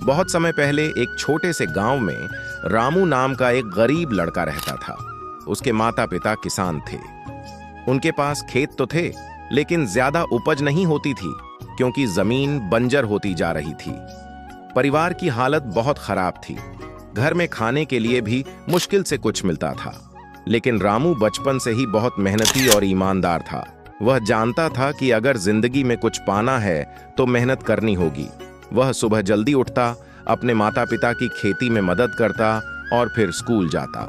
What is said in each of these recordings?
बहुत समय पहले एक छोटे से गांव में रामू नाम का एक गरीब लड़का रहता था। उसके माता पिता किसान थे। उनके पास खेत तो थे, लेकिन ज्यादा उपज नहीं होती थी क्योंकि जमीन बंजर होती जा रही थी। परिवार की हालत बहुत खराब थी। घर में खाने के लिए भी मुश्किल से कुछ मिलता था। लेकिन रामू बचपन से ही बहुत मेहनती और ईमानदार था। वह जानता था कि अगर जिंदगी में कुछ पाना है तो मेहनत करनी होगी। वह सुबह जल्दी उठता, अपने माता पिता की खेती में मदद करता और फिर स्कूल जाता।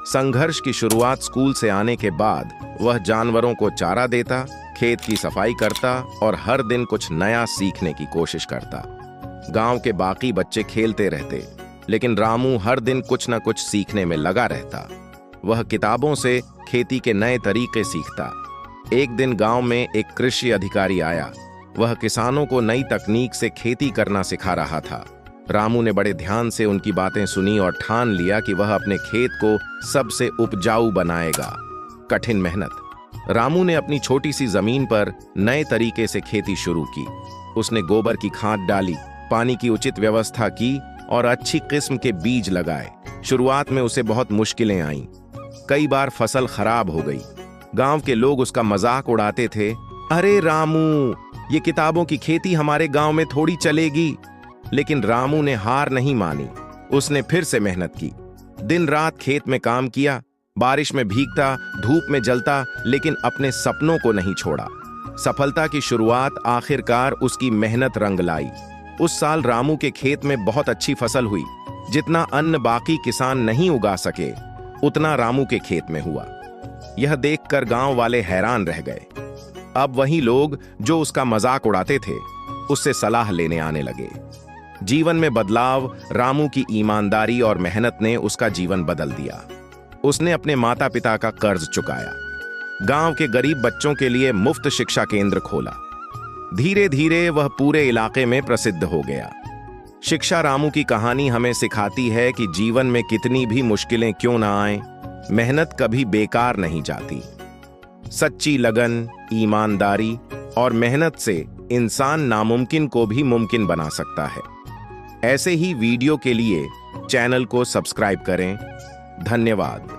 संघर्ष की शुरुआत स्कूल से आने के बाद वह जानवरों को चारा देता, खेत की सफाई करता और हर दिन कुछ नया सीखने की कोशिश करता। गांव के बाकी बच्चे खेलते रहते, लेकिन रामू हर दिन कुछ न कुछ सीखने में लगा रहता। वह किताबों से खेती के नए तरीके सीखता। एक दिन गांव में एक कृषि अधिकारी आया। वह किसानों को नई तकनीक से खेती करना सिखा रहा था। रामू ने बड़े ध्यान से उनकी बातें सुनी और ठान लिया कि वह अपने खेत को सबसे उपजाऊ बनाएगा। कठिन मेहनत। रामू ने अपनी छोटी सी जमीन पर नए तरीके से खेती शुरू की। उसने गोबर की खाद डाली, पानी की उचित व्यवस्था की और अच्छी किस्म के बीज लगाए। शुरुआत में उसे बहुत मुश्किलें आईं। कई बार फसल खराब हो गई। गांव के लोग उसका मजाक उड़ाते थे। अरे रामू, ये किताबों की खेती हमारे गांव में थोड़ी चलेगी। लेकिन रामू ने हार नहीं मानी। उसने फिर से मेहनत की। दिन रात खेत में काम किया, बारिश में भीगता, धूप में जलता, लेकिन अपने सपनों को नहीं छोड़ा। सफलता की शुरुआत आखिरकार उसकी मेहनत रंग लाई। उस साल रामू के खेत में बहुत अच्छी फसल हुई। जितना अन्न बाकी किसान नहीं उगा सके, उतना रामू के खेत में हुआ। यह देखकर गांव वाले हैरान रह गए। अब वही लोग जो उसका मजाक उड़ाते थे, उससे सलाह लेने आने लगे। जीवन में बदलाव। रामू की ईमानदारी और मेहनत ने उसका जीवन बदल दिया। उसने अपने माता पिता का कर्ज चुकाया, गांव के गरीब बच्चों के लिए मुफ्त शिक्षा केंद्र खोला। धीरे धीरे वह पूरे इलाके में प्रसिद्ध हो गया। शिक्षा रामू की कहानी हमें सिखाती है कि जीवन में कितनी भी मुश्किलें क्यों ना आएं, मेहनत कभी बेकार नहीं जाती। सच्ची लगन, ईमानदारी और मेहनत से इंसान नामुमकिन को भी मुमकिन बना सकता है। ऐसे ही वीडियो के लिए चैनल को सब्सक्राइब करें। धन्यवाद।